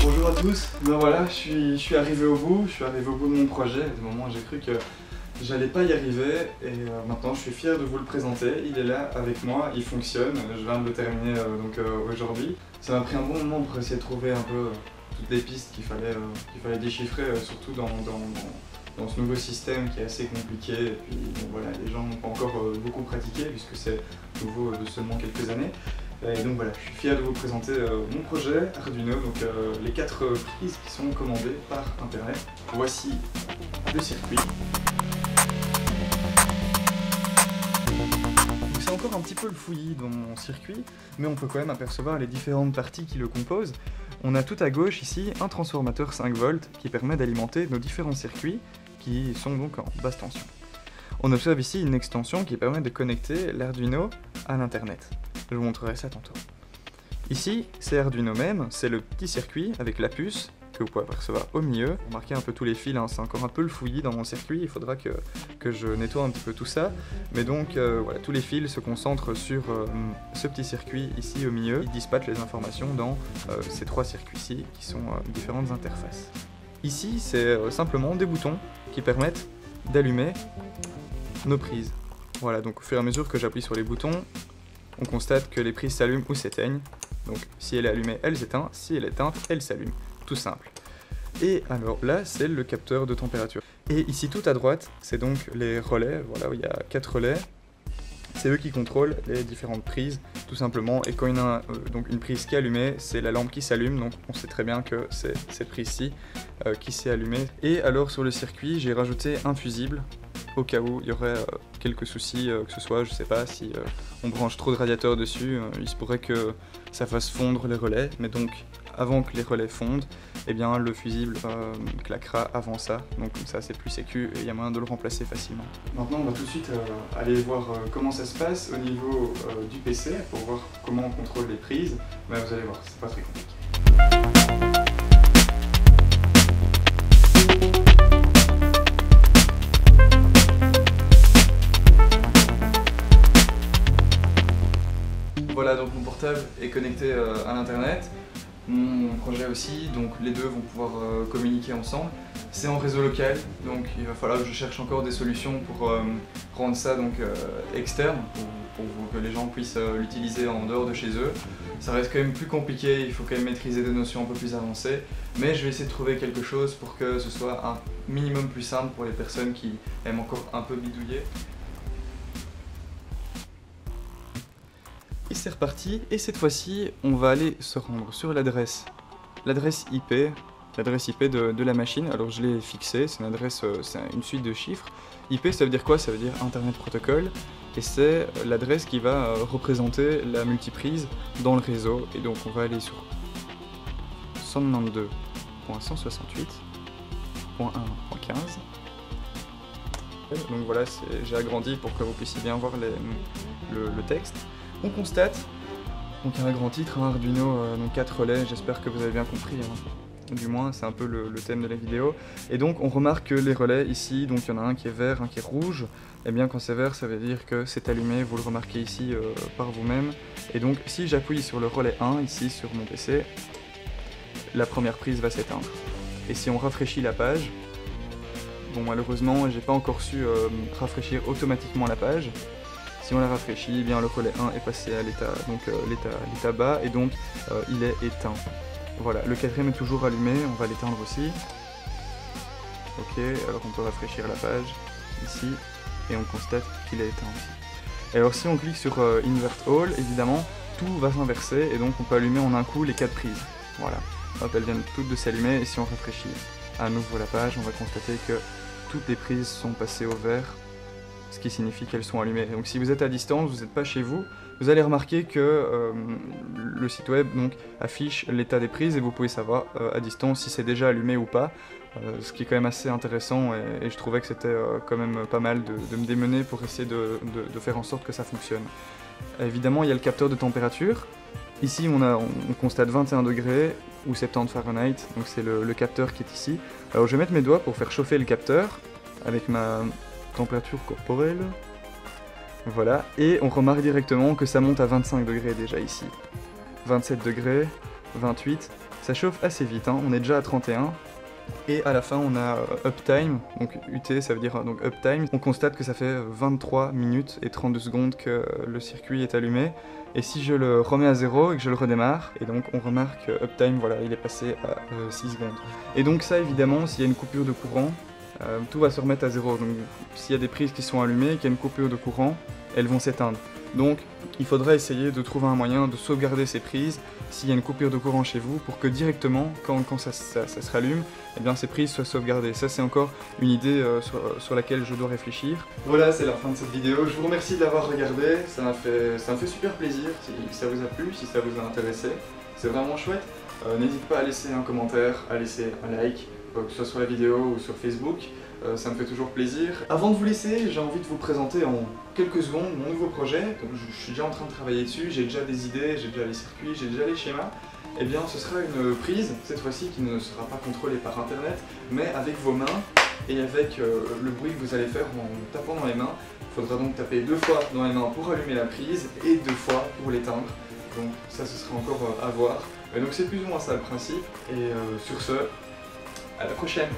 Bonjour à tous, ben voilà, je suis arrivé au bout, de mon projet. À ce moment j'ai cru que j'allais pas y arriver et maintenant je suis fier de vous le présenter. Il est là avec moi, il fonctionne, je viens de le terminer aujourd'hui. Ça m'a pris un bon moment pour essayer de trouver un peu toutes les pistes qu'il fallait déchiffrer, surtout dans ce nouveau système qui est assez compliqué. Et puis bon, voilà, les gens n'ont pas encore beaucoup pratiqué puisque c'est nouveau de seulement quelques années. Et donc voilà, je suis fier de vous présenter mon projet Arduino, donc les 4 prises qui sont commandées par internet. Voici le circuit. C'est encore un petit peu le fouillis dans mon circuit, mais on peut quand même apercevoir les différentes parties qui le composent. On a tout à gauche ici un transformateur 5 volts qui permet d'alimenter nos différents circuits qui sont donc en basse tension. On observe ici une extension qui permet de connecter l'Arduino à l'internet. Je vous montrerai ça tantôt. Ici, c'est Arduino même, c'est le petit circuit avec la puce que vous pouvez apercevoir au milieu. Remarquez un peu tous les fils, hein, c'est encore un peu le fouillis dans mon circuit, il faudra que je nettoie un petit peu tout ça. Mais donc voilà, tous les fils se concentrent sur ce petit circuit ici au milieu. Il dispatche les informations dans ces 3 circuits-ci qui sont différentes interfaces. Ici, c'est simplement des boutons qui permettent d'allumer nos prises. Voilà, donc au fur et à mesure que j'appuie sur les boutons, on constate que les prises s'allument ou s'éteignent. Donc si elle est allumée, elle s'éteint, si elle est éteinte, elle s'allume. Tout simple. Et alors là, c'est le capteur de température. Et ici tout à droite, c'est donc les relais, voilà, où il y a 4 relais. C'est eux qui contrôlent les différentes prises, tout simplement. Et quand il y a donc une prise qui est allumée, c'est la lampe qui s'allume, donc on sait très bien que c'est cette prise-ci qui s'est allumée. Et alors sur le circuit, j'ai rajouté un fusible, au cas où il y aurait quelques soucis, que ce soit, je sais pas, si on branche trop de radiateurs dessus, il se pourrait que ça fasse fondre les relais, mais donc avant que les relais fondent, eh bien le fusible claquera avant ça, donc comme ça c'est plus sécu et il y a moyen de le remplacer facilement. Maintenant on va tout de suite aller voir comment ça se passe au niveau du PC, pour voir comment on contrôle les prises, mais vous allez voir, c'est pas très compliqué. Voilà, donc mon portable est connecté à l'internet, mon projet aussi, donc les deux vont pouvoir communiquer ensemble. C'est en réseau local, donc il va falloir que je cherche encore des solutions pour rendre ça donc, externe, pour que les gens puissent l'utiliser en dehors de chez eux. Ça reste quand même plus compliqué, il faut quand même maîtriser des notions un peu plus avancées, mais je vais essayer de trouver quelque chose pour que ce soit un minimum plus simple pour les personnes qui aiment encore un peu bidouiller. Et c'est reparti, et cette fois-ci, on va aller se rendre sur l'adresse IP, de la machine. Alors je l'ai fixée, c'est une adresse, c'est une suite de chiffres. IP, ça veut dire quoi? Ça veut dire Internet Protocol, et c'est l'adresse qui va représenter la multiprise dans le réseau. Et donc on va aller sur 192.168.1.15. Donc voilà, j'ai agrandi pour que vous puissiez bien voir le texte. On constate, donc il y a un grand titre, hein, Arduino, donc 4 relais, j'espère que vous avez bien compris, hein. Du moins c'est un peu le thème de la vidéo. Et donc on remarque que les relais ici, donc il y en a un qui est vert, un qui est rouge, et bien quand c'est vert ça veut dire que c'est allumé, vous le remarquez ici par vous-même. Et donc si j'appuie sur le relais 1, ici sur mon PC, la première prise va s'éteindre. Et si on rafraîchit la page, bon malheureusement j'ai pas encore su rafraîchir automatiquement la page. Si on la rafraîchit, eh bien le relais 1 est passé à l'état bas et donc il est éteint. Voilà, le 4e est toujours allumé, on va l'éteindre aussi. Ok, alors on peut rafraîchir la page ici et on constate qu'il est éteint aussi. Et alors si on clique sur Invert All, évidemment tout va s'inverser et donc on peut allumer en un coup les 4 prises. Voilà, hop, elles viennent toutes de s'allumer et si on rafraîchit à nouveau la page, on va constater que toutes les prises sont passées au vert, ce qui signifie qu'elles sont allumées. Donc si vous êtes à distance, vous n'êtes pas chez vous, vous allez remarquer que le site web donc, affiche l'état des prises et vous pouvez savoir à distance si c'est déjà allumé ou pas, ce qui est quand même assez intéressant et je trouvais que c'était quand même pas mal de me démener pour essayer de faire en sorte que ça fonctionne. Évidemment, il y a le capteur de température. Ici, on constate 21 degrés ou 70 Fahrenheit, donc c'est le capteur qui est ici. Alors je vais mettre mes doigts pour faire chauffer le capteur avec ma température corporelle. Voilà, et on remarque directement que ça monte à 25 degrés déjà ici. 27 degrés, 28, ça chauffe assez vite, hein. On est déjà à 31. Et à la fin on a uptime, donc UT ça veut dire donc uptime. On constate que ça fait 23 minutes et 32 secondes que le circuit est allumé. Et si je le remets à 0 et que je le redémarre, et donc on remarque que uptime, voilà, il est passé à 6 secondes. Et donc ça évidemment, s'il y a une coupure de courant, tout va se remettre à 0. Donc s'il y a des prises qui sont allumées, qu'il y a une coupure de courant, elles vont s'éteindre. Donc il faudra essayer de trouver un moyen de sauvegarder ces prises s'il y a une coupure de courant chez vous pour que directement, quand ça se rallume, eh bien, ces prises soient sauvegardées. Ça c'est encore une idée sur laquelle je dois réfléchir. Voilà, c'est la fin de cette vidéo. Je vous remercie de l'avoir regardée. Ça m'a fait super plaisir si ça vous a plu, si ça vous a intéressé. C'est vraiment chouette. N'hésitez pas à laisser un commentaire, à laisser un like, que ce soit sur la vidéo ou sur Facebook. Ça me fait toujours plaisir. Avant de vous laisser, j'ai envie de vous présenter en quelques secondes mon nouveau projet. Donc, je suis déjà en train de travailler dessus, j'ai déjà des idées, j'ai déjà les circuits, j'ai déjà les schémas. Eh bien, ce sera une prise, cette fois-ci, qui ne sera pas contrôlée par internet, mais avec vos mains et avec le bruit que vous allez faire en tapant dans les mains. Il faudra donc taper 2 fois dans les mains pour allumer la prise et 2 fois pour l'éteindre. Donc ça, ce sera encore à voir. Donc c'est plus ou moins ça le principe. Et sur ce, à la prochaine!